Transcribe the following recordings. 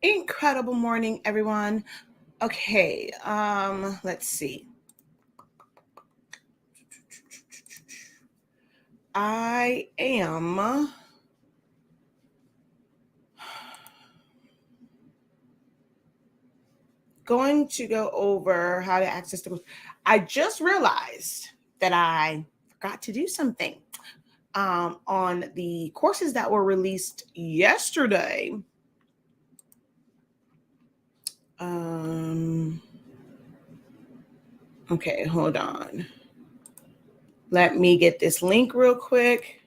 Incredible morning, everyone. Okay, let's see. I am going to go over how to access the. I just realized that I forgot to do something on the courses that were released yesterday. Okay, hold on. Let me get this link real quick.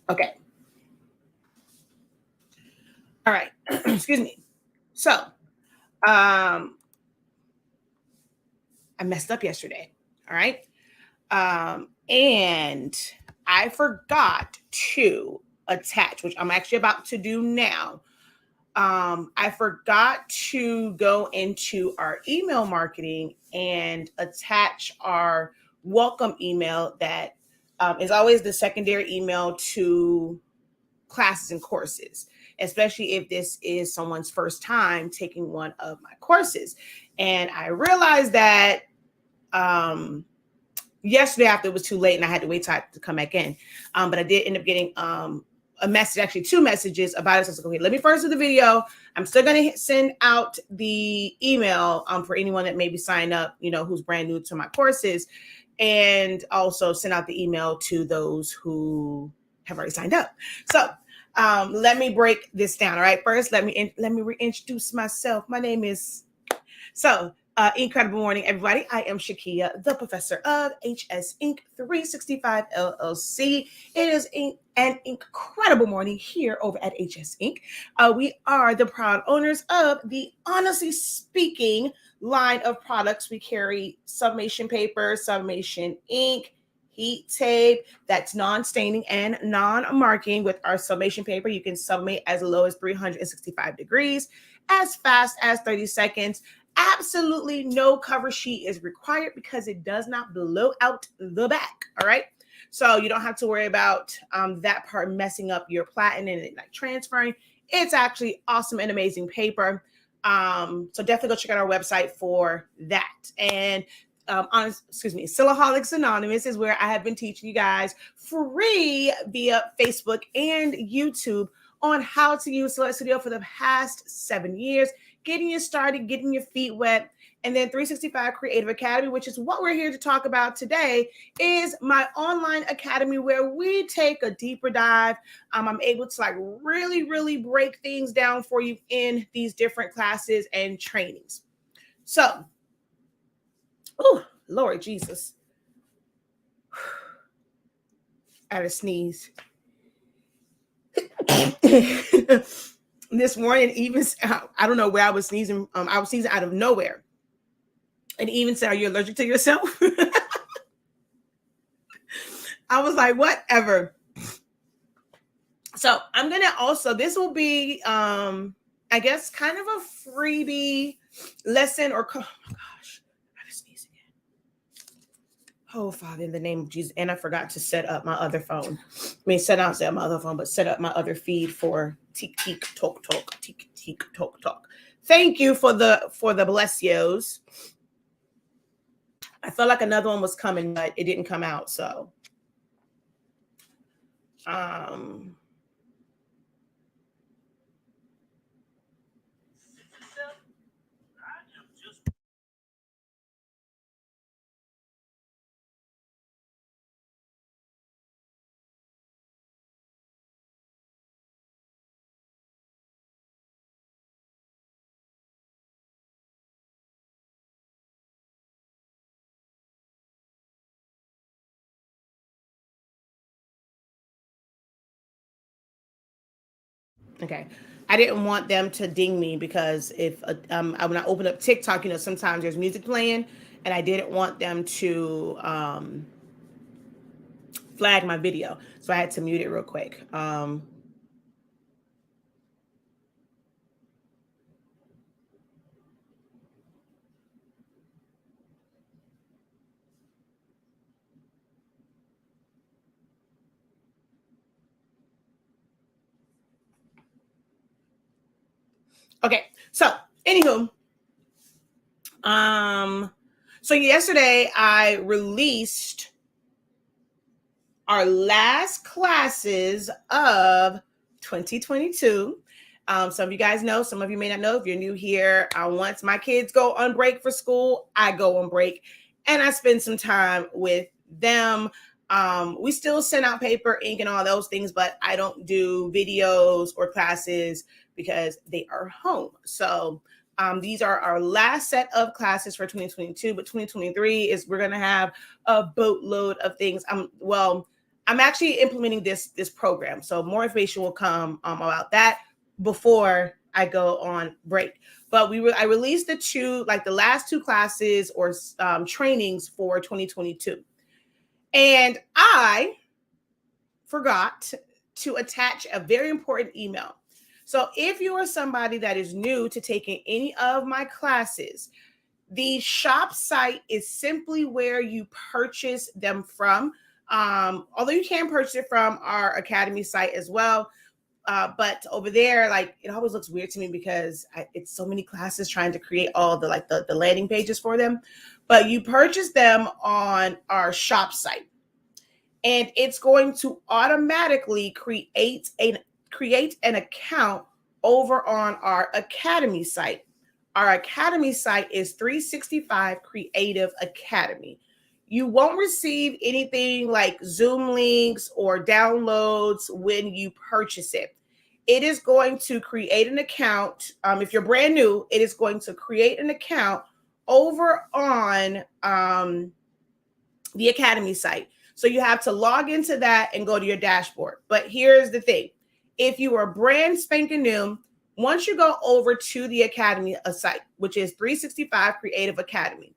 Okay. All right. Excuse me. So, I messed up yesterday. All right. And I forgot to attach, which I'm actually about to do now. I forgot to go into our email marketing and attach our welcome email that is always the secondary email to classes and courses, especially if this is someone's first time taking one of my courses. And I realized that yesterday after it was too late and I had to wait till I had to come back in. But I did end up getting a message, actually 2 messages about it. So I was like, okay, let me first do the video. I'm still going to send out the email for anyone that maybe sign up, who's brand new to my courses, and also send out the email to those who have already signed up. So let me break this down. All right. First, let me reintroduce myself. My name is incredible morning, everybody. I am Shakia, the professor of HS Inc. 365 LLC. It is an incredible morning here over at HS Inc. We are the proud owners of the Honestly Speaking line of products. We carry sublimation paper, sublimation ink, heat tape that's non-staining and non-marking. With our sublimation paper, you can sublimate as low as 365 degrees, as fast as 30 seconds. Absolutely no cover sheet is required because it does not blow out the back. All right. So you don't have to worry about that part messing up your platen and it like transferring. It's actually awesome and amazing paper. So definitely go check out our website for that. And Silaholics Anonymous is where I have been teaching you guys free via Facebook and YouTube on how to use Select Studio for the past 7 years, getting you started, getting your feet wet. And then 365 Creative Academy, which is what we're here to talk about today, is my online academy where we take a deeper dive. I'm able to really break things down for you in these different classes and trainings. So, oh, Lord Jesus. I had a sneeze. This morning, even I don't know where I was sneezing. I was sneezing out of nowhere, and even said, "Are you allergic to yourself?" I was like, "Whatever." So I'm gonna also. This will be, I guess, kind of a freebie lesson. Or oh my gosh, I gotta sneeze again. Oh Father, in the name of Jesus, and I forgot to set up my other phone. I mean, set up my other phone, but set up my other feed for Teak Teak Talk Talk Teak Teak Talk Talk. Thank you for the blessios. I felt like another one was coming, but it didn't come out. So, um, Okay. I didn't want them to ding me because if when I open up TikTok, you know, sometimes there's music playing, and I didn't want them to flag my video, so I had to mute it real quick. Okay, so anywho, so yesterday I released our last classes of 2022. Some of you guys know, some of you may not know. If you're new here, once my kids go on break for school, I go on break and I spend some time with them. We still send out paper, ink, and all those things, but I don't do videos or classes because they are home. So these are our last set of classes for 2022, but 2023 is we're going to have a boatload of things. I'm actually implementing this program, so more information will come about that before I go on break. But I released the last two classes or trainings for 2022, and I forgot to attach a very important email. So if you are somebody that is new to taking any of my classes, the shop site is simply where you purchase them from. Although you can purchase it from our Academy site as well. But over there, like, it always looks weird to me because it's so many classes trying to create all the landing pages for them. But you purchase them on our shop site, and it's going to automatically create an account over on our Academy site. Our Academy site is 365 Creative Academy. You won't receive anything like Zoom links or downloads when you purchase it. It is going to create an account. If you're brand new, it is going to create an account over on the Academy site. So you have to log into that and go to your dashboard. But here's the thing. If you are brand spanking new, once you go over to the Academy site, which is 365 Creative Academy,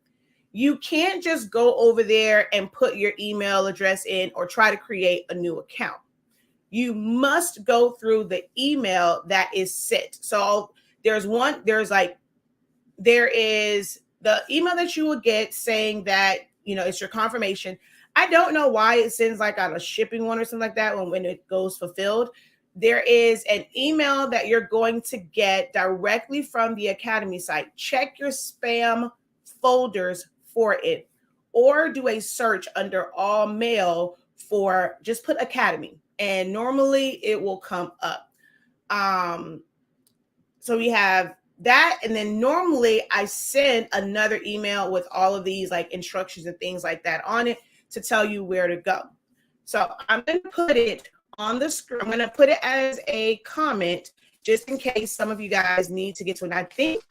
you can't just go over there and put your email address in or try to create a new account. You must go through the email that is sent. So there is the email that you will get saying that, you know, it's your confirmation. I don't know why it sends like out a shipping one or something like that when it goes fulfilled. There is an email that you're going to get directly from the Academy site. Check your spam folders for it, or do a search under all mail for, just put Academy, and normally it will come up. So we have that, and then normally I send another email with all of these like instructions and things like that on it to tell you where to go. So I'm going to put it on the screen. I'm going to put it as a comment just in case some of you guys need to get to it. And I think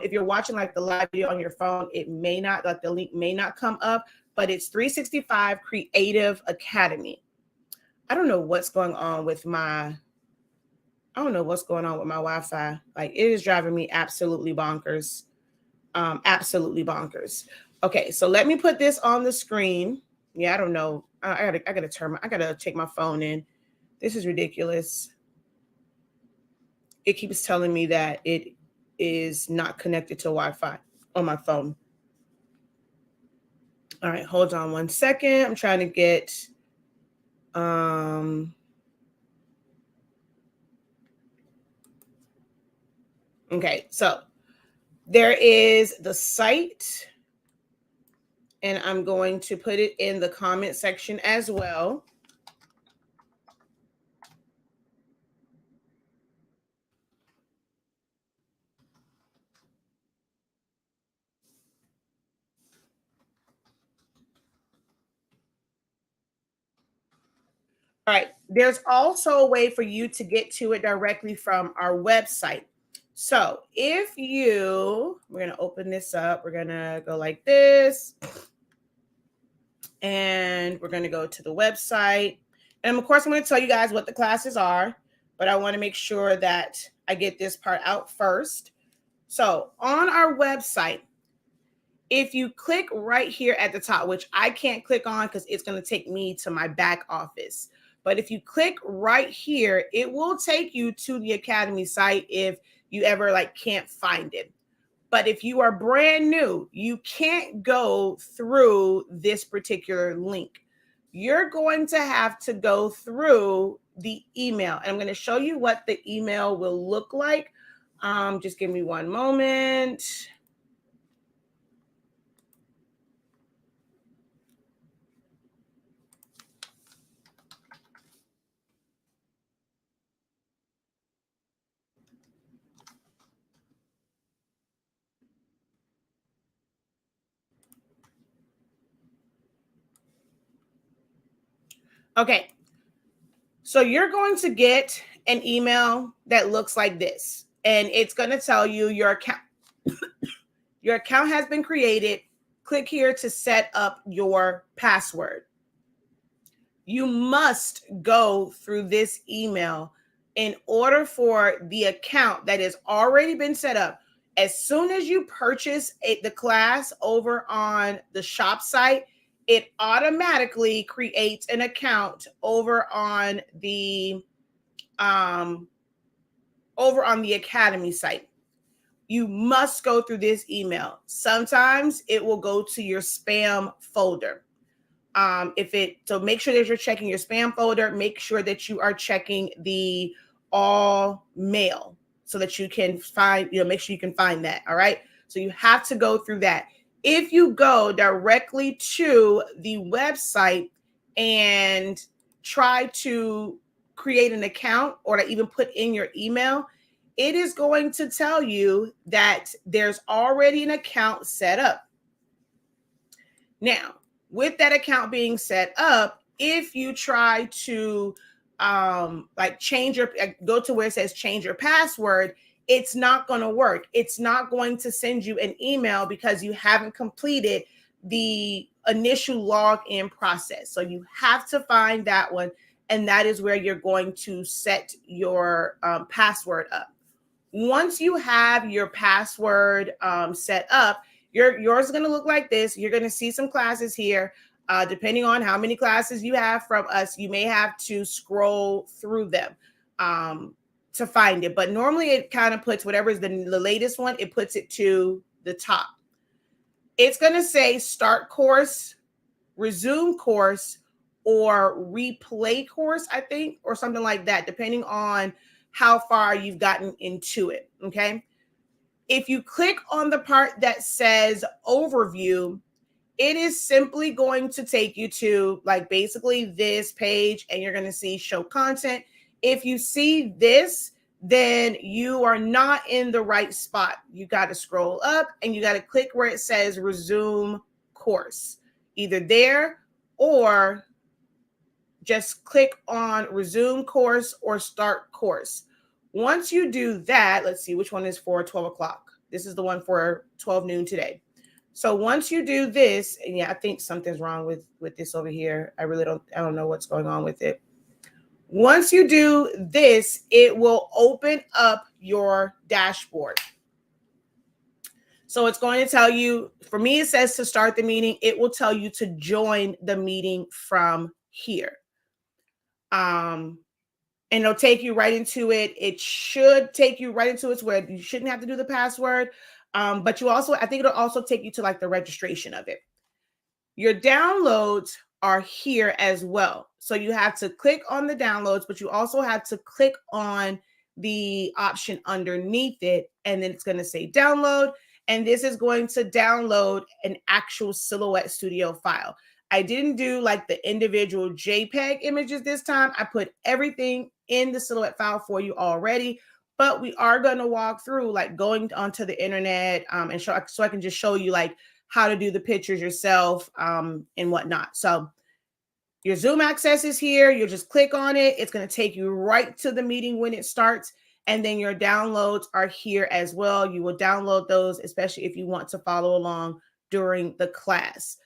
if you're watching like the live video on your phone, it may not, like the link may not come up, but it's 365 Creative Academy. I don't know what's going on with my Wi-Fi. Like, it is driving me absolutely bonkers. Absolutely bonkers. Okay, so let me put this on the screen. Yeah, I don't know. I gotta take my phone in. This is ridiculous. It keeps telling me that it is not connected to Wi-Fi on my phone. All right, hold on one second. I'm trying to get okay, so there is the site, and I'm going to put it in the comment section as well. All right, there's also a way for you to get to it directly from our website. So if we're going to open this up, we're going to go like this, and we're going to go to the website. And of course, I'm going to tell you guys what the classes are. but I want to make sure that I get this part out first. So on our website, if you click right here at the top, which I can't click on because it's going to take me to my back office. But if you click right here, it will take you to the Academy site if you ever can't find it. But if you are brand new, you can't go through this particular link. You're going to have to go through the email. And I'm going to show you what the email will look like. Just give me one moment. Okay, so you're going to get an email that looks like this, and it's going to tell you your account has been created. Click here to set up your password. You must go through this email in order for the account that has already been set up. As soon as you purchase the class over on the shop site, it automatically creates an account over on the Academy site. You must go through this email. Sometimes it will go to your spam folder. So make sure that you're checking your spam folder. Make sure that you are checking the all mail so that you can find, make sure you can find that. All right. So you have to go through that. If you go directly to the website and try to create an account or to even put in your email, it is going to tell you that there's already an account set up. Now, with that account being set up, if you try to go to where it says change your password, it's not going to work. It's not going to send you an email because you haven't completed the initial login process. So you have to find that one, and that is where you're going to set your password up. Once you have your password set up, yours is going to look like this. You're going to see some classes here. Depending on how many classes you have from us, you may have to scroll through them to find it. But normally it kind of puts whatever is the latest one, it puts it to the top. It's going to say start course, resume course, or replay course, I think, or something like that, depending on how far you've gotten into it. Okay. If you click on the part that says overview, it is simply going to take you to basically this page, and you're going to see show content. If you see this, then you are not in the right spot. You got to scroll up and you got to click where it says resume course, either there or just click on resume course or start course. Once you do that, let's see which one is for 12 o'clock. This is the one for 12 noon today. So once you do this, and yeah, I think something's wrong with this over here. I don't know what's going on with it. Once you do this, it will open up your dashboard. So it's going to tell you, for me, it says to start the meeting. It will tell you to join the meeting from here. And it'll take you right into it. It should take you right into it where you shouldn't have to do the password. But I think it'll also take you to the registration of it. Your downloads are here as well. So you have to click on the downloads, but you also have to click on the option underneath it. And then it's going to say download. And this is going to download an actual Silhouette Studio file. I didn't do the individual JPEG images this time. I put everything in the Silhouette file for you already, but we are going to walk through going onto the internet and so I can just show you how to do the pictures yourself and whatnot. So your Zoom access is here. You'll just click on it. It's going to take you right to the meeting when it starts. And then your downloads are here as well. You will download those, especially if you want to follow along during the class.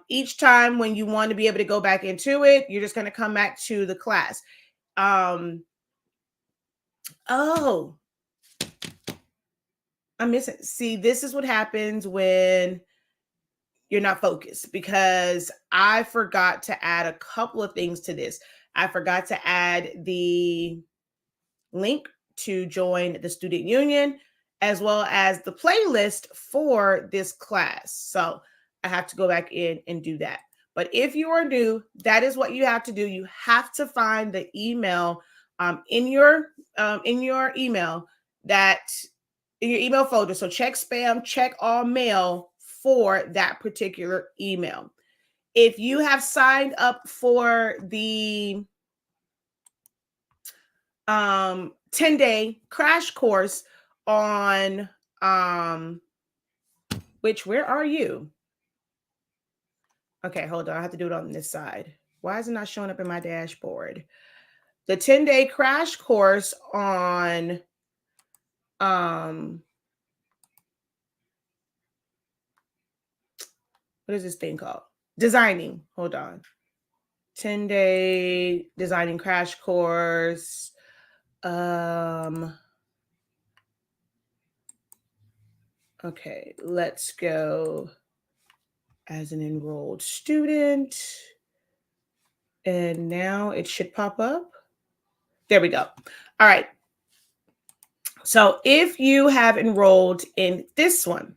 Each time when you want to be able to go back into it, you're just going to come back to the class. Oh, I'm missing. See, this is what happens when you're not focused, because I forgot to add a couple of things to this. I forgot to add the link to join the student union, as well as the playlist for this class. So I have to go back in and do that. But if you are new, that is what you have to do. You have to find the email in your email, that in your email folder. So check spam, check all mail for that particular email. If you have signed up for the 10-day crash course on which, where are you? Okay, hold on. I have to do it on this side. Why is it not showing up in my dashboard? The 10-day crash course on what is this thing called? Designing. Hold on. 10-day designing crash course. Okay, let's go as an enrolled student. And now it should pop up. There we go. All right. So if you have enrolled in this one,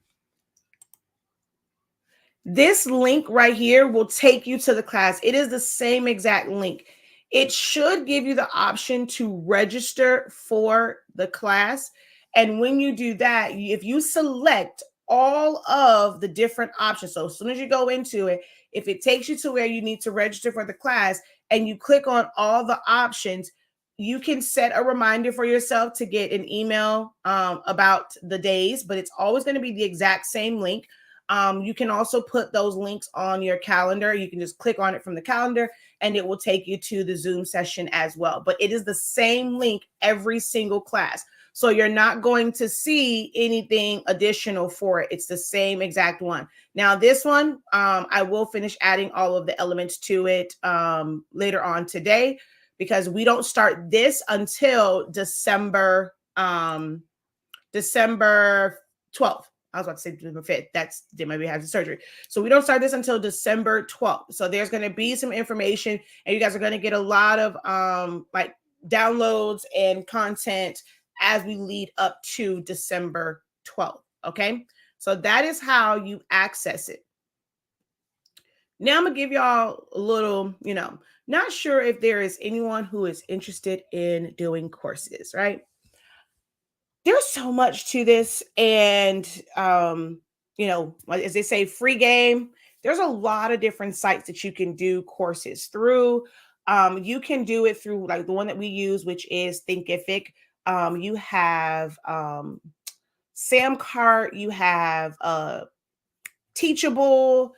this link right here will take you to the class. It is the same exact link. It should give you the option to register for the class. And when you do that, if you select all of the different options, so as soon as you go into it, if it takes you to where you need to register for the class and you click on all the options, you can set a reminder for yourself to get an email about the days, but it's always going to be the exact same link. You can also put those links on your calendar. You can just click on it from the calendar and it will take you to the Zoom session as well. But it is the same link every single class. So you're not going to see anything additional for it. It's the same exact one. Now, this one, I will finish adding all of the elements to it later on today, because we don't start this until December 12th. I was about to say December 5th. They might be having surgery. So we don't start this until December 12th. So there's going to be some information, and you guys are going to get a lot of like downloads and content as we lead up to December 12th. Okay. So that is how you access it. Now I'm going to give y'all a little, not sure if there is anyone who is interested in doing courses, right? There's so much to this. And, as they say, free game. There's a lot of different sites that you can do courses through. You can do it through like the one that we use, which is Thinkific. You have Samcart, you have Teachable.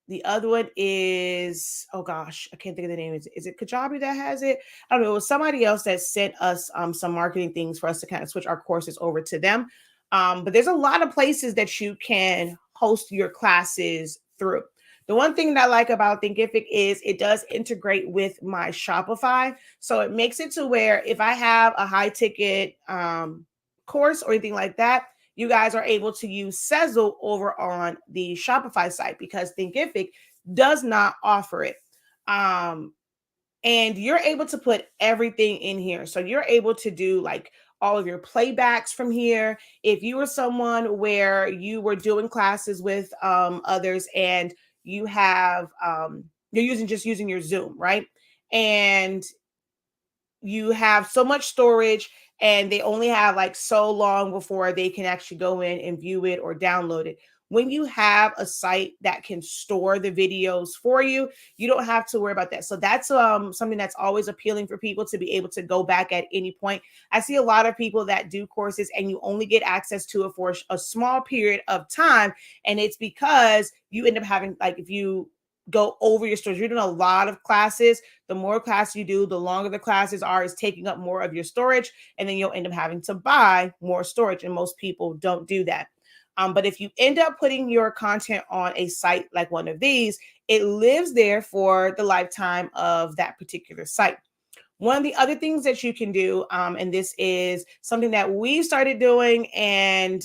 The other one is, oh gosh, I can't think of the name. Is it Kajabi that has it? I don't know. It was somebody else that sent us some marketing things for us to kind of switch our courses over to them. But there's a lot of places that you can host your classes through. The one thing that I like about Thinkific is it does integrate with my Shopify. So it makes it to where if I have a high ticket course or anything like that, you guys are able to use Sezzle over on the Shopify site, because Thinkific does not offer it. And you're able to put everything in here. So you're able to do like all of your playbacks from here. If you were someone where you were doing classes with others and you have, you're using your Zoom, right? And you have so much storage and they only have like so long before they can actually go in and view it or download it. When you have a site that can store the videos for you, you don't have to worry about that. So that's something that's always appealing for people, to be able to go back at any point. I see a lot of people that do courses and you only get access to it for a small period of time. And it's because you end up having, like, if you go over your storage, you're doing a lot of classes. The more classes you do, the longer the classes are, is taking up more of your storage. And then you'll end up having to buy more storage. And most people don't do that. But if you end up putting your content on a site like one of these, it lives there for the lifetime of that particular site. One of the other things that you can do, and this is something that we started doing, and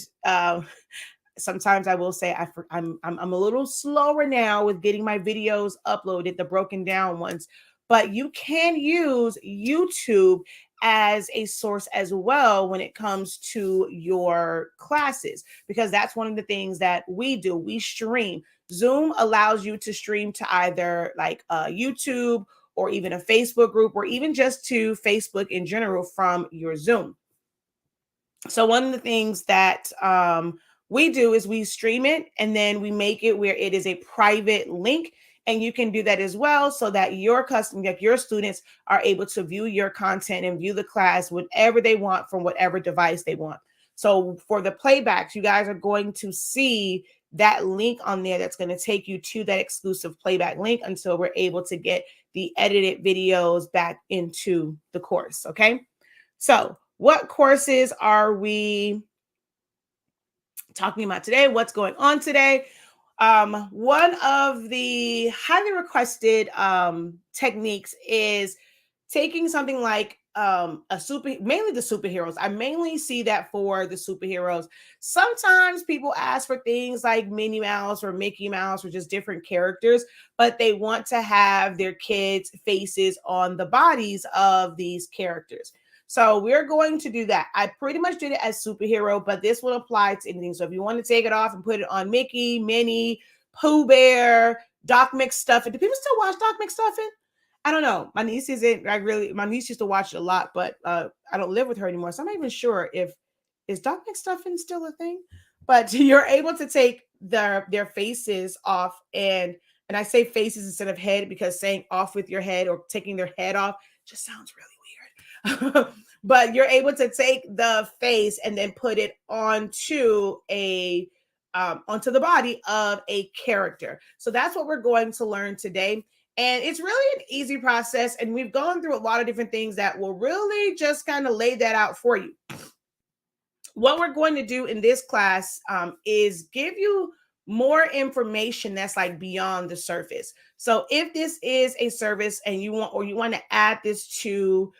sometimes I will say I'm a little slower now with getting my videos uploaded, the broken down ones, but you can use YouTube as a source as well when it comes to your classes, because that's one of the things that we do. We stream. Zoom allows you to stream to either like YouTube or even a Facebook group, or even just to Facebook in general from your Zoom. So one of the things that we do is we stream it, and then we make it where it is a private link. And you can do that as well, so that your like your students are able to view your content and view the class whatever they want from whatever device they want. So for the playbacks, you guys are going to see that link on there that's going to take you to that exclusive playback link until we're able to get the edited videos back into the course. Okay. So what courses are we talking about today? What's going on today? One of the highly requested techniques is taking something like mainly the superheroes. I mainly see that for the superheroes. Sometimes people ask for things like Minnie Mouse or Mickey Mouse or just different characters, but they want to have their kids' faces on the bodies of these characters. So we're going to do that. I pretty much did it as superhero, but this will apply to anything. So if you want to take it off and put it on Mickey, Minnie, Pooh Bear, Doc McStuffin. Do people still watch Doc McStuffin? I don't know. My niece isn't. My niece used to watch it a lot, but I don't live with her anymore, so I'm not even sure if is Doc McStuffin still a thing. But you're able to take their faces off, and I say faces instead of head, because saying off with your head or taking their head off just sounds really weird. But you're able to take the face and then put it onto onto the body of a character. So that's what we're going to learn today. And it's really an easy process. And we've gone through a lot of different things that will really just kind of lay that out for you. What we're going to do in this class is give you more information that's like beyond the surface. So if this is a service and you want to add this to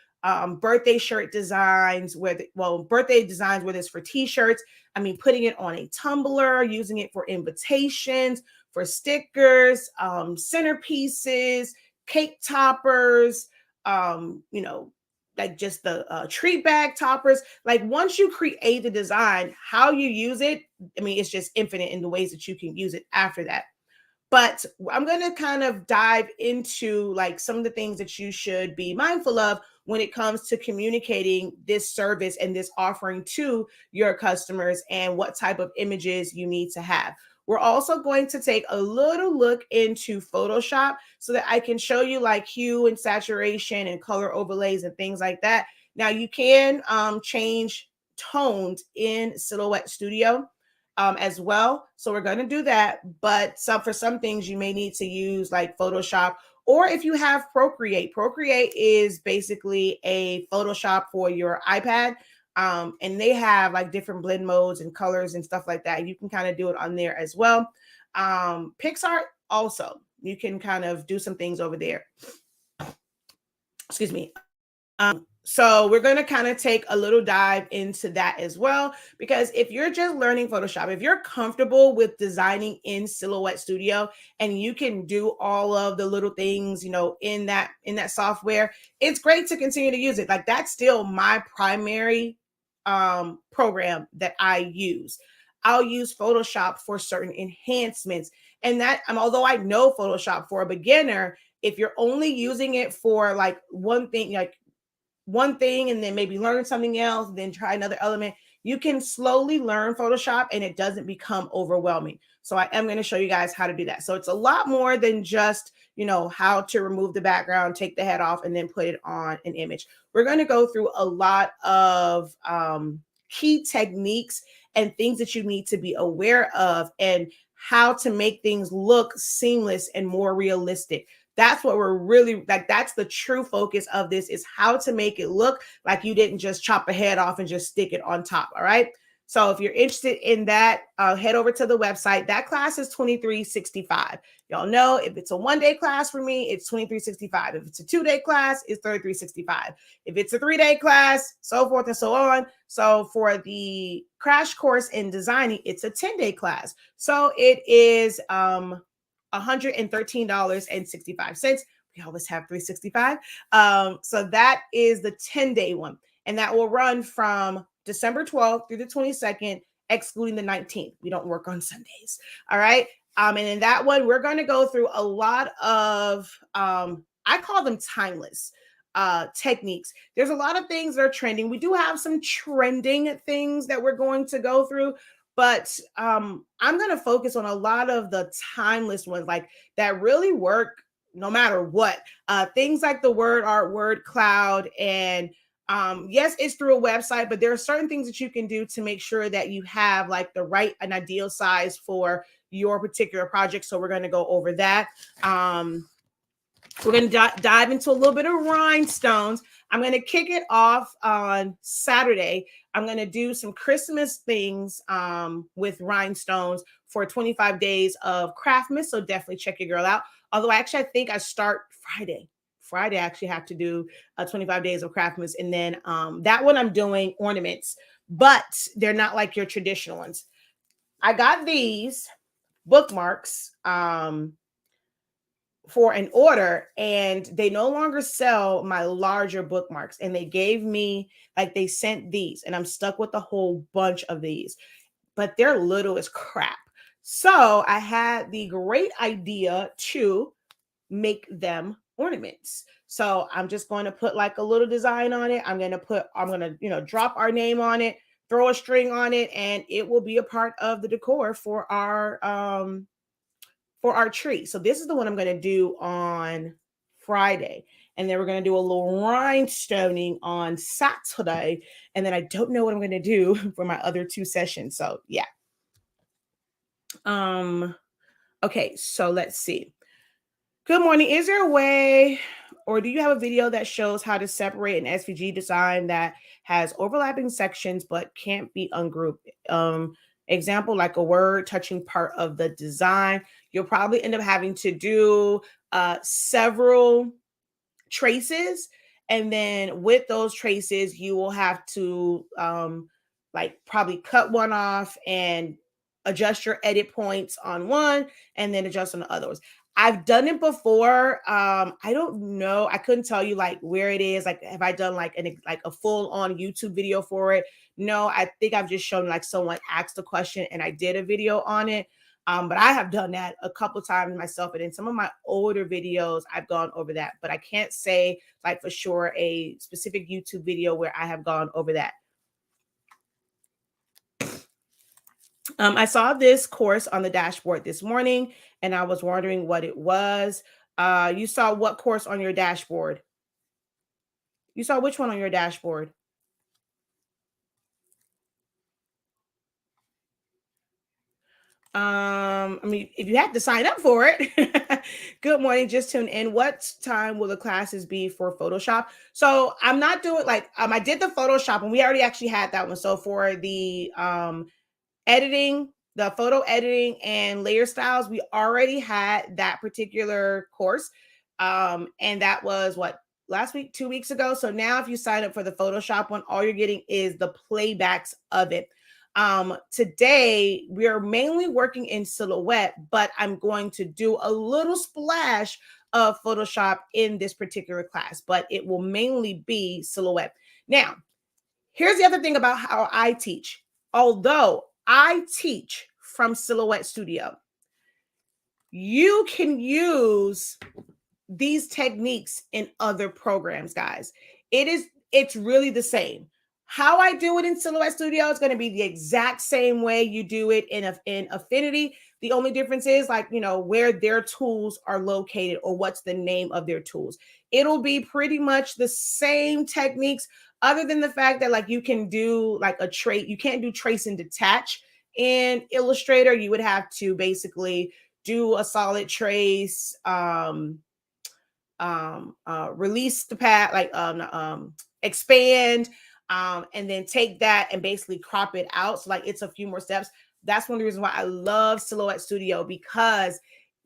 birthday shirt designs, birthday designs, whether it's for t-shirts, I mean, putting it on a tumbler, using it for invitations, for stickers, centerpieces, cake toppers, like just the treat bag toppers. Like once you create the design, how you use it, I mean, it's just infinite in the ways that you can use it after that. But I'm going to kind of dive into like some of the things that you should be mindful of when it comes to communicating this service and this offering to your customers, and what type of images you need to have. We're also going to take a little look into Photoshop so that I can show you like hue and saturation and color overlays and things like that. Now you can change tones in Silhouette Studio as well. So we're going to do that. But for some things you may need to use like Photoshop, or if you have Procreate. Procreate is basically a Photoshop for your iPad. And they have like different blend modes and colors and stuff like that. You can kind of do it on there as well. PicsArt also, you can kind of do some things over there. Excuse me. So we're going to kind of take a little dive into that as well, because if you're just learning Photoshop, if you're comfortable with designing in Silhouette Studio and you can do all of the little things, in that software, it's great to continue to use it. Like that's still my primary program that I use. I'll use Photoshop for certain enhancements, and that although I know Photoshop for a beginner, if you're only using it for like one thing and then maybe learn something else, then try another element, you can slowly learn Photoshop and it doesn't become overwhelming. So I am going to show you guys how to do that. So it's a lot more than just, how to remove the background, take the head off, and then put it on an image. We're going to go through a lot of key techniques and things that you need to be aware of, and how to make things look seamless and more realistic. That's what we're really like. That's the true focus of this, is how to make it look like you didn't just chop a head off and just stick it on top. All right. So if you're interested in that, head over to the website. That class is $23.65. Y'all know if it's a 1-day class for me, it's $23.65. If it's a 2-day class, it's $33.65. If it's a 3-day class, so forth and so on. So for the crash course in designing, it's a 10-day class. So it is $113.65. We always have $365. So that is the 10-day one. And that will run from December 12th through the 22nd, excluding the 19th. We don't work on Sundays. All right. And in that one, we're going to go through a lot of, I call them timeless techniques. There's a lot of things that are trending. We do have some trending things that we're going to go through, but I'm going to focus on a lot of the timeless ones, like that really work no matter what. Things like the word art, word cloud, and yes, it's through a website, but there are certain things that you can do to make sure that you have like the right and ideal size for your particular project. So we're going to go over that. We're going to dive into a little bit of rhinestones. I'm going to kick it off on Saturday. I'm going to do some Christmas things with rhinestones for 25 days of Craftmas. So definitely check your girl out. Although I think I start Friday. I actually have to do 25 days of Craftmas. And then that one I'm doing ornaments, but they're not like your traditional ones. I got these bookmarks for an order, and they no longer sell my larger bookmarks. And they gave me, like, they sent these, and I'm stuck with a whole bunch of these, but they're little as crap. So I had the great idea to make them ornaments. So I'm just going to put like a little design on it. I'm going to drop our name on it, throw a string on it, and it will be a part of the decor for our tree. So this is the one I'm going to do on Friday. And then we're going to do a little rhinestoning on Saturday. And then I don't know what I'm going to do for my other 2 sessions. So yeah. Okay, so let's see. Good morning. Is there a way, or do you have a video that shows how to separate an SVG design that has overlapping sections but can't be ungrouped? Example, like a word touching part of the design. You'll probably end up having to do several traces. And then with those traces, you will have to like probably cut one off and adjust your edit points on one and then adjust on the others. I've done it before. I don't know. I couldn't tell you like where it is. Like, have I done like a full on YouTube video for it? No, I think I've just shown like someone asked a question and I did a video on it. But I have done that a couple times myself. And in some of my older videos, I've gone over that, but I can't say like for sure a specific YouTube video where I have gone over that. I saw this course on the dashboard this morning, and I was wondering what it was. You saw what course on your dashboard? You saw which one on your dashboard? I mean, if you have to sign up for it. Good morning, just tune in. What time will the classes be for Photoshop? So I'm not doing like I did the Photoshop, and we already actually had that one. So for the editing, the photo editing and layer styles, we already had that particular course. And that was what, last week, 2 weeks ago. So now if you sign up for the Photoshop one, all you're getting is the playbacks of it. Today we are mainly working in Silhouette, but I'm going to do a little splash of Photoshop in this particular class, but it will mainly be Silhouette. Now, here's the other thing about how I teach. Although I teach from Silhouette Studio, you can use these techniques in other programs, guys. It's really the same. How I do it in Silhouette Studio is going to be the exact same way you do it in Affinity. The only difference is like, where their tools are located or what's the name of their tools. It'll be pretty much the same techniques, other than the fact that like you can do like a trace. You can't do trace and detach in Illustrator. You would have to basically do a solid trace, release the path, like expand, and then take that and basically crop it out. So like it's a few more steps. That's one of the reasons why I love Silhouette Studio, because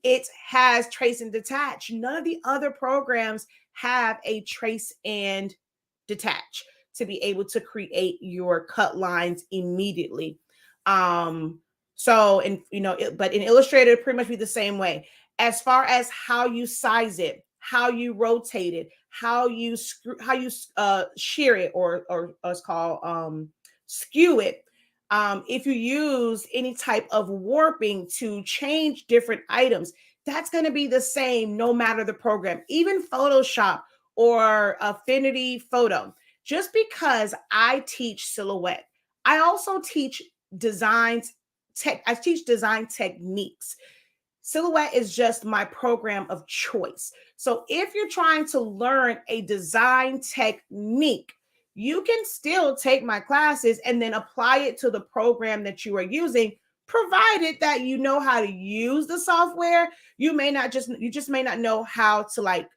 it has trace and detach. None of the other programs have a trace and detach to be able to create your cut lines immediately. So, and but in Illustrator, it pretty much be the same way. As far as how you size it, how you rotate it, how you shear it, or it's called skew it. If you use any type of warping to change different items, that's going to be the same no matter the program, even Photoshop or Affinity Photo. Just because I teach Silhouette, I also teach I teach design techniques. Silhouette is just my program of choice. So if you're trying to learn a design technique, you can still take my classes and then apply it to the program that you are using, provided that you know how to use the software. You just may not know how to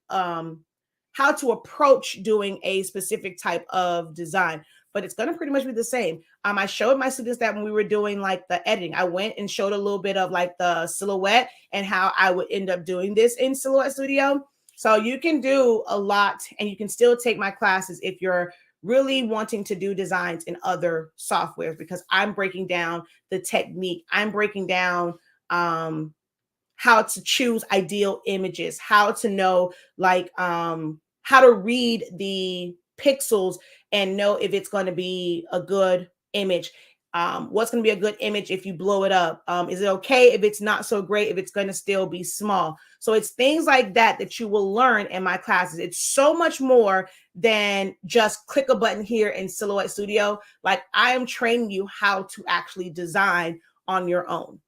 how to approach doing a specific type of design, but it's going to pretty much be the same. I showed my students that when we were doing like the editing, I went and showed a little bit of like the Silhouette and how I would end up doing this in Silhouette Studio. So you can do a lot, and you can still take my classes if you're really wanting to do designs in other softwares, because I'm breaking down the technique. I'm breaking down how to choose ideal images, how to know how to read the pixels and know if it's going to be a good image. What's going to be a good image if you blow it up? Is it okay if it's not so great, if it's going to still be small? So it's things like that that you will learn in my classes. It's so much more than just click a button here in Silhouette Studio. Like, I am training you how to actually design on your own.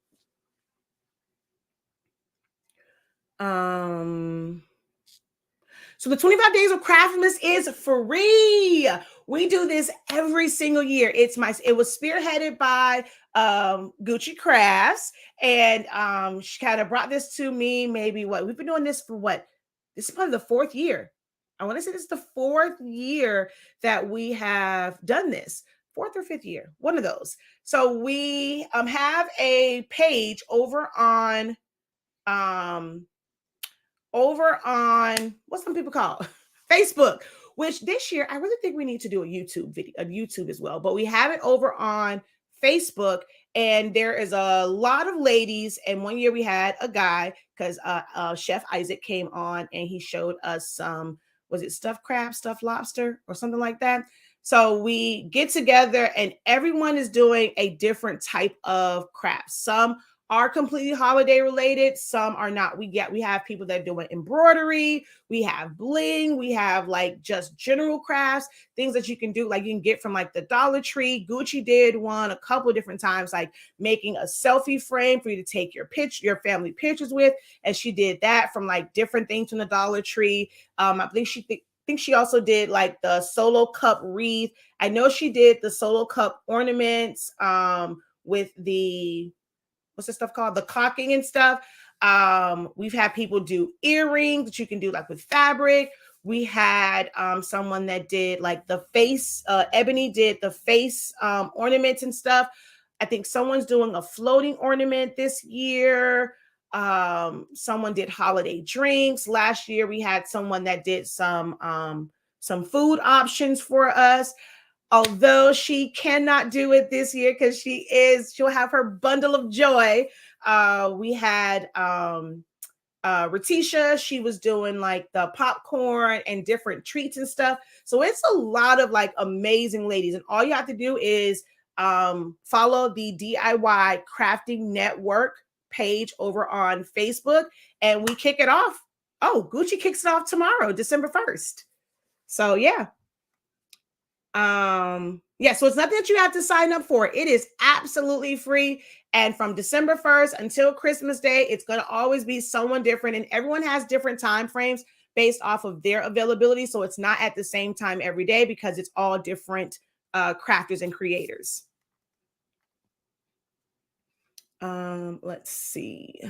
So the 25 days of Craftmas is free. We do this every single year. It was spearheaded by Gucci Crafts, and she kind of brought this to me. Maybe we've been doing this for what? This is probably the 4th year. I want to say this is the 4th year that we have done this. 4th or 5th year, one of those. So we have a page over on what some people call Facebook, which this year I really think we need to do a YouTube as well. But we have it over on Facebook, and there is a lot of ladies. And one year we had a guy, because Chef Isaac came on and he showed us some, was it stuffed crab, stuffed lobster, or something like that. So we get together and everyone is doing a different type of craft. Some are completely holiday related, some are not. We have people that are doing embroidery, we have bling, we have like just general crafts, things that you can do, like you can get from like the Dollar Tree. Gucci did one a couple of different times, like making a selfie frame for you to take your family pictures with, and she did that from like different things from the Dollar Tree. I believe think she also did like the solo cup wreath. I know she did the solo cup ornaments with the, what's this stuff called? The caulking and stuff. We've had people do earrings that you can do like with fabric. We had someone that did like the face, Ebony did the face ornaments and stuff. I think someone's doing a floating ornament this year. Someone did holiday drinks. Last year we had someone that did some food options for us. Although she cannot do it this year because she'll have her bundle of joy. We had Ratisha, she was doing like the popcorn and different treats and stuff. So it's a lot of like amazing ladies. And all you have to do is follow the DIY Crafting Network page over on Facebook, and we kick it off. Oh, Gucci kicks it off tomorrow, December 1st. So yeah. So it's nothing that you have to sign up for. It is absolutely free. And from December 1st until Christmas Day, it's going to always be someone different, and everyone has different time frames based off of their availability. So it's not at the same time every day, because it's all different crafters and creators. Let's see.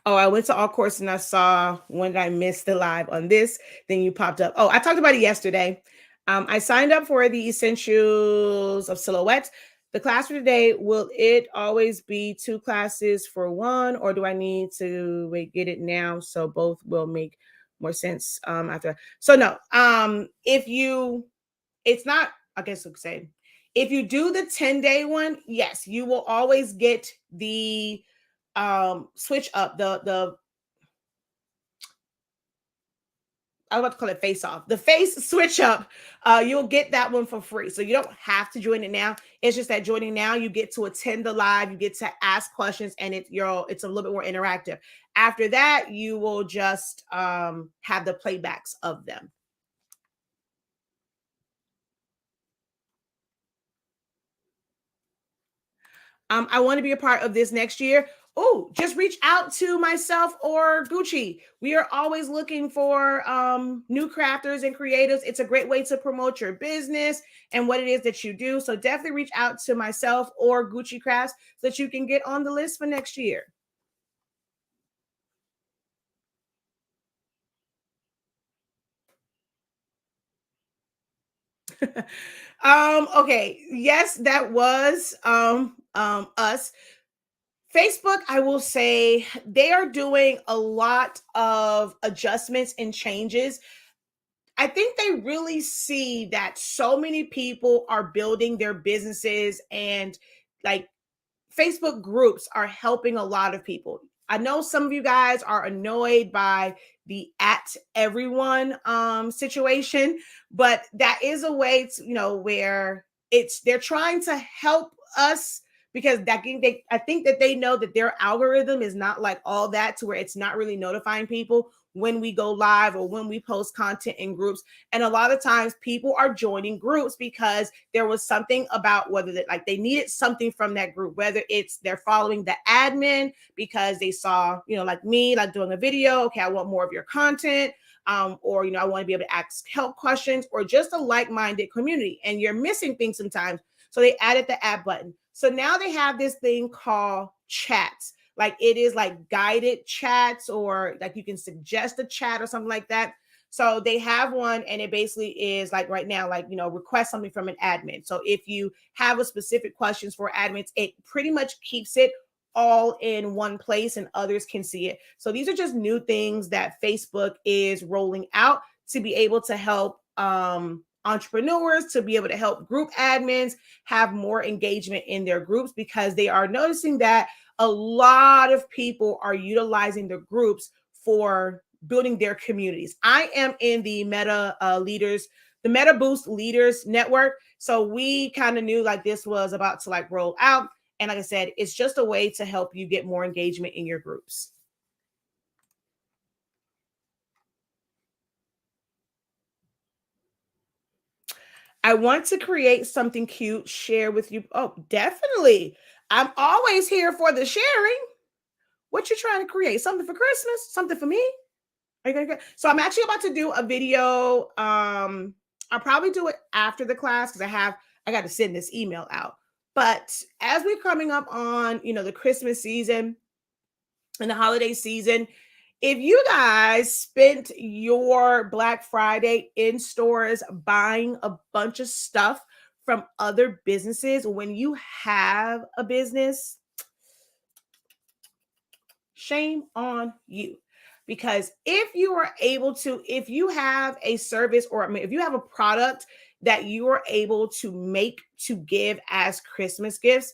Oh, I went to all course and I saw when did I miss the live on this? Then you popped up. Oh, I talked about it yesterday. I signed up for the Essentials of Silhouette. The class for today, will it always be 2 classes for one, or do I need to wait, get it now so both will make more sense after? So no, if you, it's not, I guess I could say, if you do the 10-day one, yes, you will always get the switch up the I was about to call it face off. The face switch up, you'll get that one for free. So you don't have to join it now. It's just that joining now, you get to attend the live, you get to ask questions, and it's a little bit more interactive. After that, you will just have the playbacks of them. I want to be a part of this next year. Oh, just reach out to myself or Gucci. We are always looking for new crafters and creatives. It's a great way to promote your business and what it is that you do. So definitely reach out to myself or Gucci Crafts so that you can get on the list for next year. Okay. Yes, that was us. Facebook, I will say they are doing a lot of adjustments and changes. I think they really see that so many people are building their businesses, and like Facebook groups are helping a lot of people. I know some of you guys are annoyed by the at everyone situation, but that is a way to, where they're trying to help us, because I think that they know that their algorithm is not like all that, to where it's not really notifying people when we go live or when we post content in groups. And a lot of times people are joining groups because there was something about whether they needed something from that group, whether it's they're following the admin because they saw, like me, like doing a video. Okay, I want more of your content. Or, I want to be able to ask help questions, or just a like-minded community. And you're missing things sometimes. So they added the add button. So now they have this thing called chats. Like it is like guided chats, or like you can suggest a chat or something like that. So they have one, and it basically is like right now, like, request something from an admin. So if you have a specific questions for admins, it pretty much keeps it all in one place and others can see it. So these are just new things that Facebook is rolling out to be able to help entrepreneurs, to be able to help group admins have more engagement in their groups, because they are noticing that a lot of people are utilizing the groups for building their communities. I am in the the Meta Boost Leaders Network. So we kind of knew like this was about to like roll out. And like I said, it's just a way to help you get more engagement in your groups. I want to create something cute, share with you. Oh, definitely. I'm always here for the sharing. What you trying to create? Something for Christmas? Something for me? Are you gonna So I'm actually about to do a video. I'll probably do it after the class because I got to send this email out. But as we're coming up on, the Christmas season and the holiday season, if you guys spent your Black Friday in stores buying a bunch of stuff from other businesses, when you have a business, shame on you. Because if you are able to, if you have a service, or if you have a product that you are able to make to give as Christmas gifts,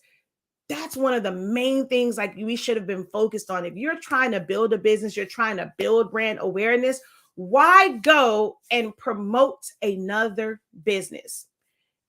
that's one of the main things like we should have been focused on. If you're trying to build a business, you're trying to build brand awareness, why go and promote another business?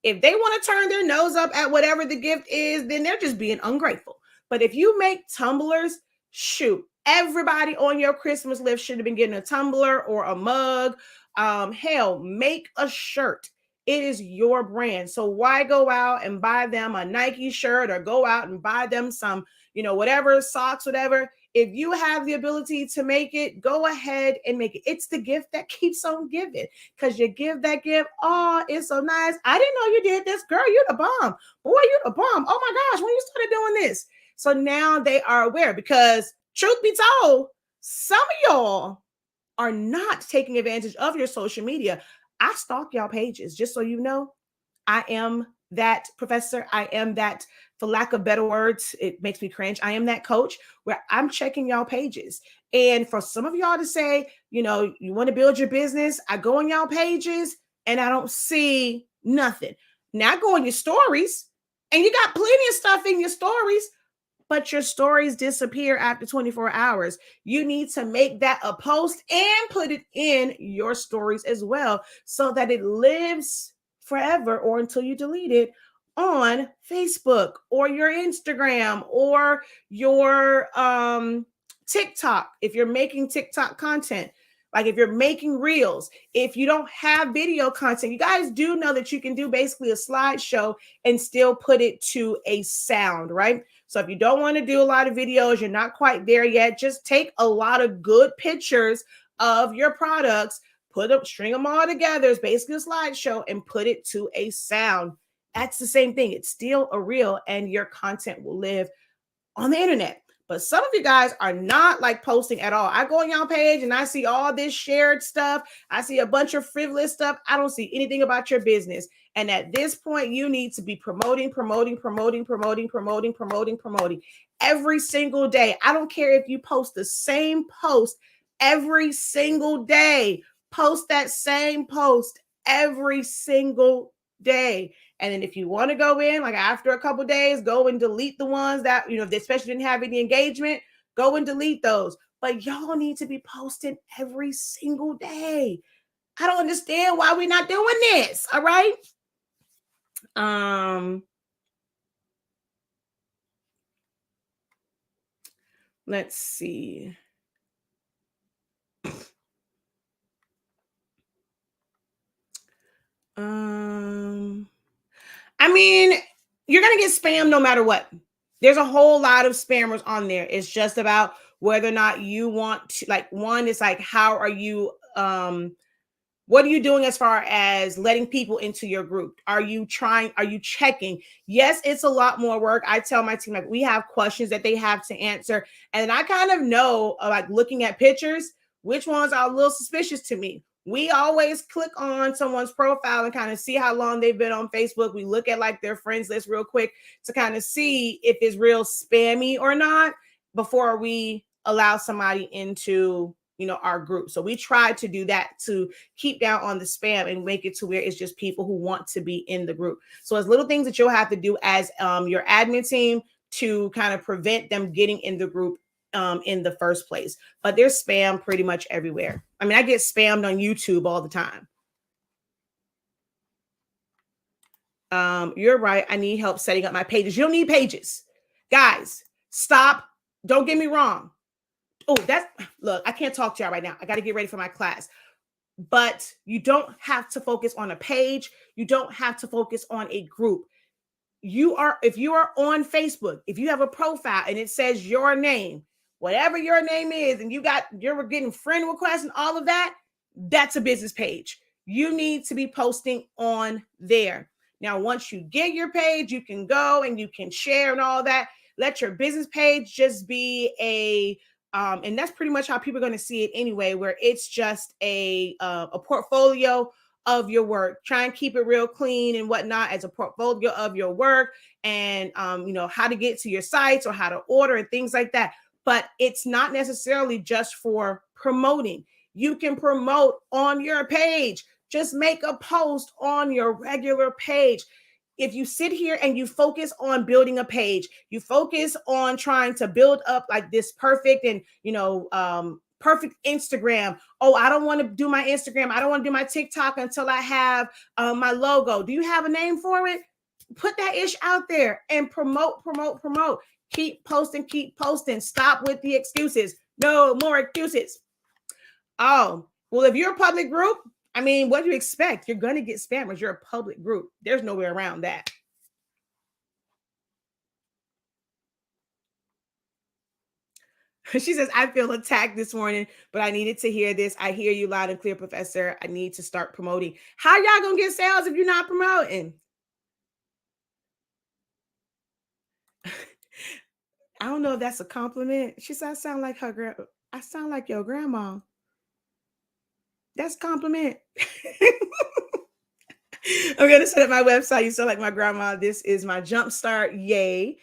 If they want to turn their nose up at whatever the gift is, then they're just being ungrateful. But if you make tumblers, shoot, everybody on your Christmas list should have been getting a tumbler or a mug. Hell, make a shirt. It is your brand. So why go out and buy them a Nike shirt, or go out and buy them some, whatever, socks, whatever. If you have the ability to make it, go ahead and make it. It's the gift that keeps on giving, because you give that gift. Oh, it's so nice. I didn't know you did this. Girl, you the bomb. Boy, you the bomb. Oh my gosh, when you started doing this. So now they are aware, because truth be told, some of y'all are not taking advantage of your social media. I stalk y'all pages, just so you know. I am that professor. I am that, for lack of better words, it makes me cringe. I am that coach where I'm checking y'all pages. And for some of y'all to say, you know, you want to build your business, I go on y'all pages and I don't see nothing. Now I go on your stories and you got plenty of stuff in your stories, but your stories disappear after 24 hours. You need to make that a post and put it in your stories as well so that it lives forever or until you delete it on Facebook or your Instagram or your TikTok. If you're making TikTok content, like if you're making reels, if you don't have video content, you guys do know that you can do basically a slideshow and still put it to a sound, right? So if you don't want to do a lot of videos, you're not quite there yet, just take a lot of good pictures of your products, put them, string them all together. It's basically a slideshow and put it to a sound. That's the same thing. It's still a reel and your content will live on the internet. But some of you guys are not like posting at all. I go on y'all page and I see all this shared stuff. I see a bunch of frivolous stuff. I don't see anything about your business. And at this point, you need to be promoting every single day. I don't care if you post the same post every single day. Post that same post every single day. And then if you want to go in, like after a couple days, go and delete the ones that, you know, if they especially didn't have any engagement, go and delete those. But y'all need to be posting every single day. I don't understand why we're not doing this. All right. Let's see. I mean, you're going to get spammed no matter what. There's a whole lot of spammers on there. It's just about whether or not you want to, like, one is like, how are you, what are you doing as far as letting people into your group? Are you checking? Yes, it's a lot more work. I tell my team, like, we have questions that they have to answer. And I kind of know, like, looking at pictures, which ones are a little suspicious to me. We always click on someone's profile and kind of see how long they've been on Facebook. We look at like their friends list real quick to kind of see if it's real spammy or not before we allow somebody into, you know, our group. So we try to do that to keep down on the spam and make it to where it's just people who want to be in the group. So it's little things that you'll have to do as your admin team to kind of prevent them getting in the group in the first place. But there's spam pretty much everywhere. I mean, I get spammed on YouTube all the time. You're right. I need help setting up my pages. You don't need pages. Guys, stop. Don't get me wrong. Oh, look, I can't talk to y'all right now. I got to get ready for my class. But you don't have to focus on a page. You don't have to focus on a group. If you are on Facebook, if you have a profile and it says your name, whatever your name is, and you're getting friend requests and all of that, that's a business page. You need to be posting on there. Now, once you get your page, you can go and you can share and all that. Let your business page just be and that's pretty much how people are going to see it anyway, where it's just a portfolio of your work. Try and keep it real clean and whatnot as a portfolio of your work, and you know, how to get to your sites or how to order and things like that. But it's not necessarily just for promoting. You can promote on your page. Just make a post on your regular page. If you sit here and you focus on building a page, you focus on trying to build up like this perfect and, you know, perfect Instagram. Oh, I don't want to do my Instagram. I don't want to do my TikTok until I have my logo. Do you have a name for it? Put that ish out there and promote. Keep posting. Stop with the excuses. No more excuses. Oh, well, if you're a public group, I mean, what do you expect? You're going to get spammers. You're a public group. There's no way around that. She says, I feel attacked this morning, but I needed to hear this. I hear you loud and clear, Professor. I need to start promoting. How y'all going to get sales if you're not promoting? I don't know if that's a compliment. She said, I sound like your grandma. That's a compliment. I'm gonna set up my website. You sound like my grandma. This is my jumpstart. Yay.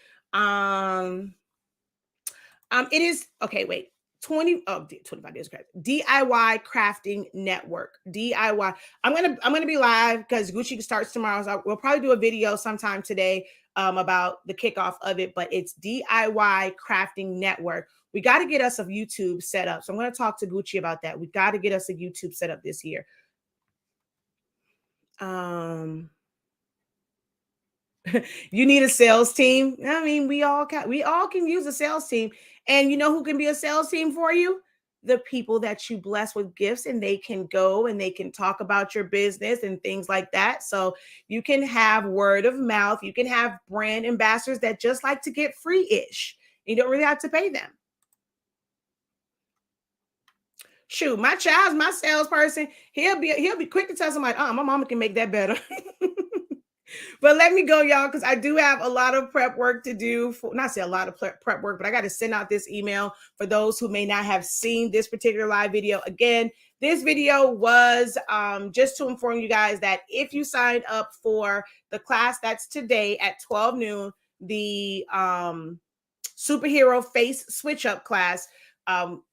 It is okay. Wait, 25 days craft. DIY crafting network. DIY. I'm gonna be live because Gucci starts tomorrow. So we'll probably do a video sometime today about the kickoff of it. But it's DIY crafting network. We got to get us a YouTube set up. So I'm going to talk to Gucci about that. We got to get us a YouTube set up this year. You need a sales team. I mean, we all can use a sales team. And you know who can be a sales team for you? The people that you bless with gifts, and they can go and they can talk about your business and things like that. So you can have word of mouth. You can have brand ambassadors that just like to get free-ish. You don't really have to pay them. Shoot, my child's my salesperson. He'll be quick to tell somebody, my mama can make that better. But let me go, y'all, because I do have a lot of prep work to do. Not say a lot of prep work, but I got to send out this email for those who may not have seen this particular live video. Again, this video was just to inform you guys that if you signed up for the class that's today at 12 noon, the superhero face switch up class,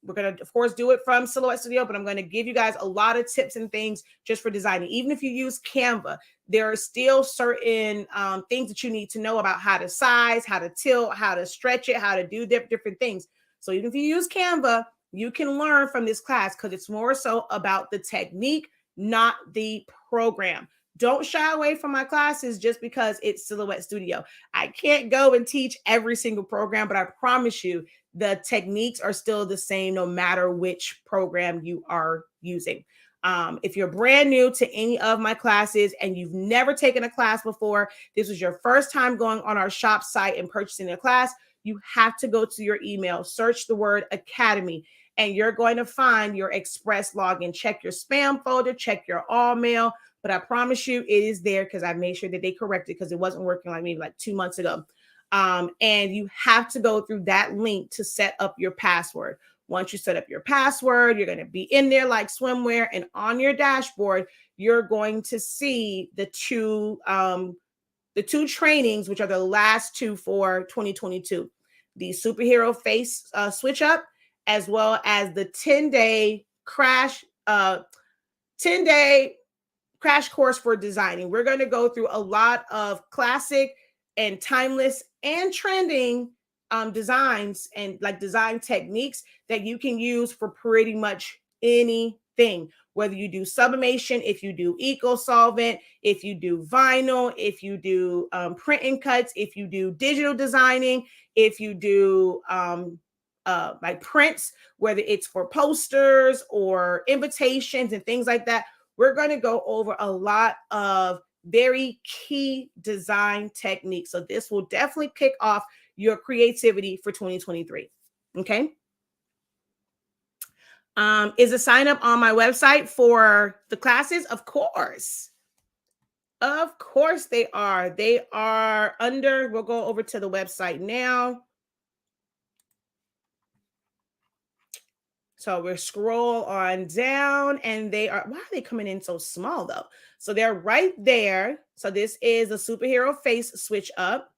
we're going to, of course, do it from Silhouette Studio, but I'm going to give you guys a lot of tips and things just for designing. Even if you use Canva, there are still certain things that you need to know about how to size, how to tilt, how to stretch it, how to do different things. So even if you use Canva, you can learn from this class because it's more so about the technique, not the program. Don't shy away from my classes just because it's Silhouette Studio. I can't go and teach every single program, but I promise you, the techniques are still the same no matter which program you are using. If you're brand new to any of my classes and you've never taken a class before, this was your first time going on our shop site and purchasing a class, you have to go to your email, search the word Academy, and you're going to find your Express login. Check your spam folder, check your all mail, but I promise you it is there because I made sure that they corrected because it wasn't working like maybe like 2 months ago. And you have to go through that link to set up your password. Once you set up your password, you're going to be in there like swimwear, and on your dashboard, you're going to see the two trainings, which are the last two for 2022, the superhero face switch up, as well as the 10-day crash course for designing. We're going to go through a lot of classic and timeless and trending designs and like design techniques that you can use for pretty much anything. Whether you do sublimation, if you do eco solvent, if you do vinyl, if you do print and cuts, if you do digital designing, if you do like prints, whether it's for posters or invitations and things like that, we're going to go over a lot of very key design techniques. So this will definitely kick off your creativity for 2023. Okay. Is a sign up on my website for the classes? Of course. Of course they are. They are under, we'll go over to the website now. So we'll scroll on down and they are, why are they coming in so small though? So they're right there. So this is a superhero face switch up.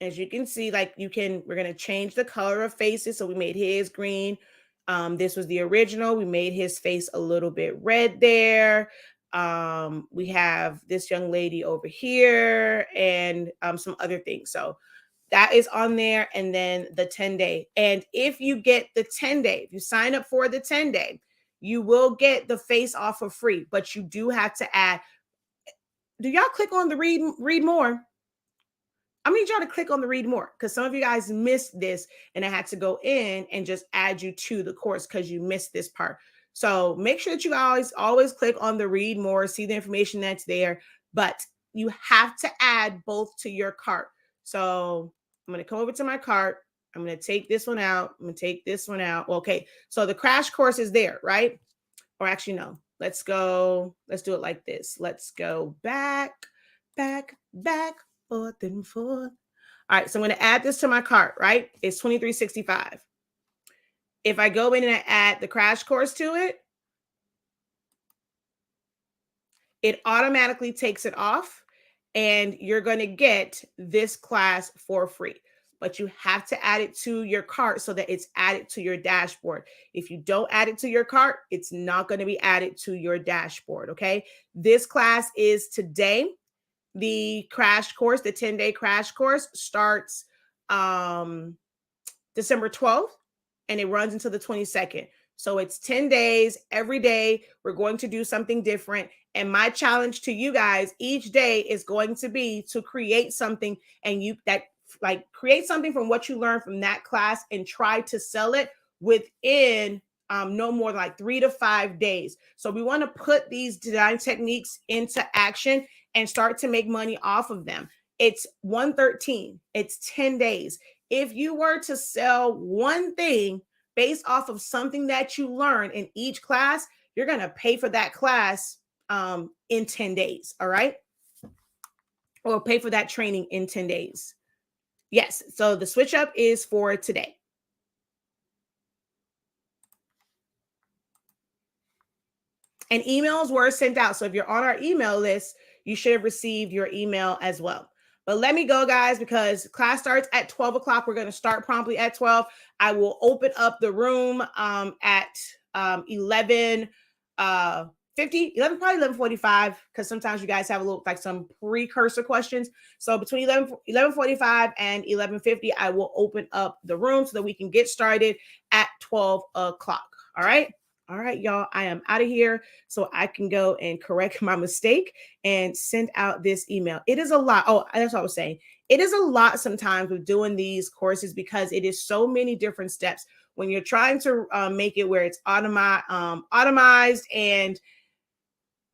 As you can see, like we're going to change the color of faces. So we made his green. This was the original. We made his face a little bit red there. We have this young lady over here and some other things. So that is on there. And then the 10-day. And if you get the 10-day, if you sign up for the 10-day, you will get the face off for free, but you do have to add. Do y'all click on the read more? I need y'all to click on the read more because some of you guys missed this and I had to go in and just add you to the course because you missed this part. So make sure that you always click on the read more, see the information that's there, but you have to add both to your cart. So I'm going to come over to my cart. I'm going to take this one out. I'm going to take this one out. Okay. So the crash course is there, right? Or actually, no, let's do it like this. Let's go back, forth and forth. All right, so I'm going to add this to my cart, right? It's $23.65. If I go in and I add the crash course to it, it automatically takes it off and you're going to get this class for free. But you have to add it to your cart so that it's added to your dashboard. If you don't add it to your cart, it's not going to be added to your dashboard, okay? This class is today. The crash course, the 10-day crash course starts December 12th and it runs until the 22nd. So it's 10 days. Every day we're going to do something different. And my challenge to you guys each day is going to be to create something and create something from what you learned from that class and try to sell it within no more than like 3 to 5 days. So we want to put these design techniques into action and start to make money off of them. It's 113. It's 10 days. If you were to sell one thing based off of something that you learn in each class, you're going to pay for that class in 10 days. All right. Or pay for that training in 10 days. Yes. So the switch up is for today. And emails were sent out. So if you're on our email list, you should have received your email as well. But let me go, guys, because class starts at 12 o'clock. We're going to start promptly at 12. I will open up the room at 11:50, probably 11:45, because sometimes you guys have a little, like some precursor questions. So between 11:45 and 11:50, I will open up the room so that we can get started at 12 o'clock. All right. All right, y'all, I am out of here so I can go and correct my mistake and send out this email. It is a lot. Oh, that's what I was saying. It is a lot sometimes with doing these courses because it is so many different steps. When you're trying to make it where it's automized and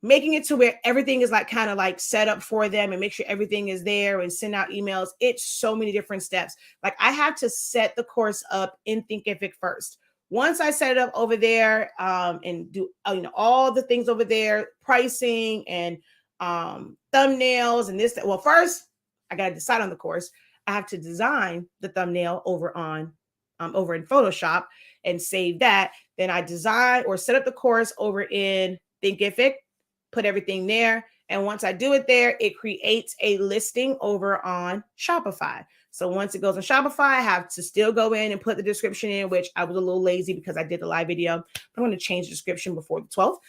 making it to where everything is like kind of like set up for them and make sure everything is there and send out emails. It's so many different steps. Like I have to set the course up in Thinkific first. Once I set it up over there and do all the things over there, pricing and thumbnails and this, well, first I got to decide on the course. I have to design the thumbnail over in Photoshop and save that. Then I design or set up the course over in Thinkific, put everything there. And once I do it there, it creates a listing over on Shopify. So once it goes on Shopify, I have to still go in and put the description in, which I was a little lazy because I did the live video. I'm going to change the description before the 12th.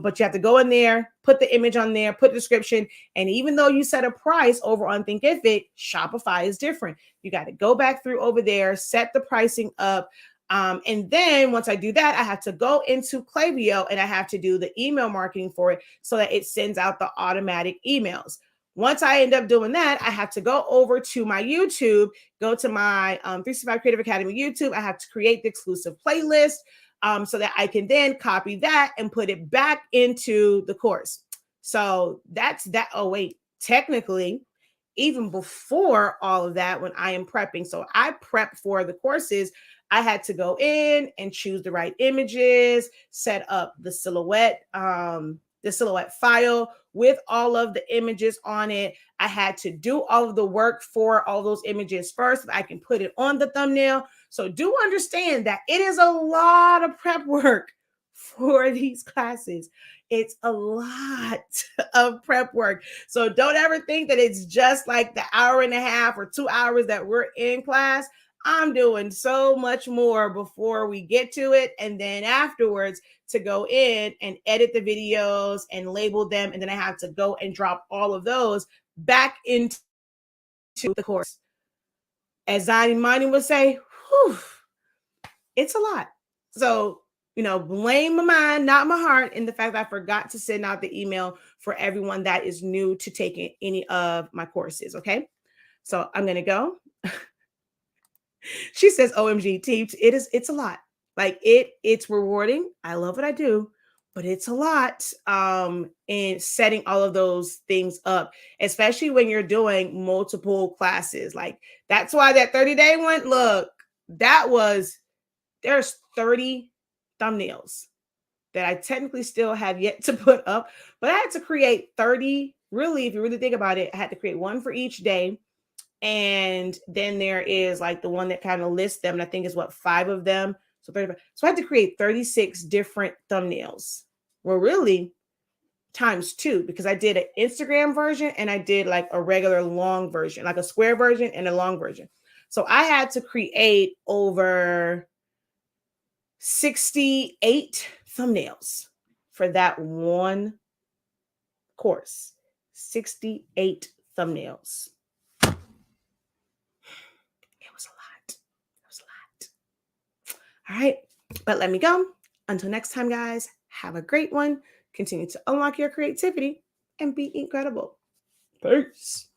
But you have to go in there, put the image on there, put the description. And even though you set a price over on Thinkific, Shopify is different. You got to go back through over there, set the pricing up. And then once I do that, I have to go into Klaviyo and I have to do the email marketing for it so that it sends out the automatic emails. Once I end up doing that, I have to go over to my YouTube, go to my 365 Creative Academy YouTube. I have to create the exclusive playlist so that I can then copy that and put it back into the course. So that's that. Oh, wait, technically, even before all of that, when I am prepping, so I prep for the courses, I had to go in and choose the right images, set up the silhouette file with all of the images on it. I had to do all of the work for all those images first so I can put it on the thumbnail. So do understand that it is a lot of prep work for these classes. It's a lot of prep work. So don't ever think that it's just like the hour and a half or 2 hours that we're in class. I'm doing so much more before we get to it. And then afterwards to go in and edit the videos and label them. And then I have to go and drop all of those back into the course. As Zion Imani would say, whew, it's a lot. So, blame my mind, not my heart, in the fact that I forgot to send out the email for everyone that is new to taking any of my courses. Okay. So I'm going to go. She says, OMG, team, it's a lot. Like it's rewarding. I love what I do, but it's a lot in setting all of those things up, especially when you're doing multiple classes. Like that's why that 30-day one, look, there's 30 thumbnails that I technically still have yet to put up, but I had to create 30. Really, if you really think about it, I had to create one for each day. And then there is like the one that kind of lists them. And I think is what, 5 of them. So 35. So I had to create 36 different thumbnails. Well, really times 2, because I did an Instagram version and I did like a regular long version, like a square version and a long version. So I had to create over 68 thumbnails for that one course. 68 thumbnails. It was a lot. It was a lot. All right, but let me go. Until next time, guys, have a great one. Continue to unlock your creativity and be incredible. Peace.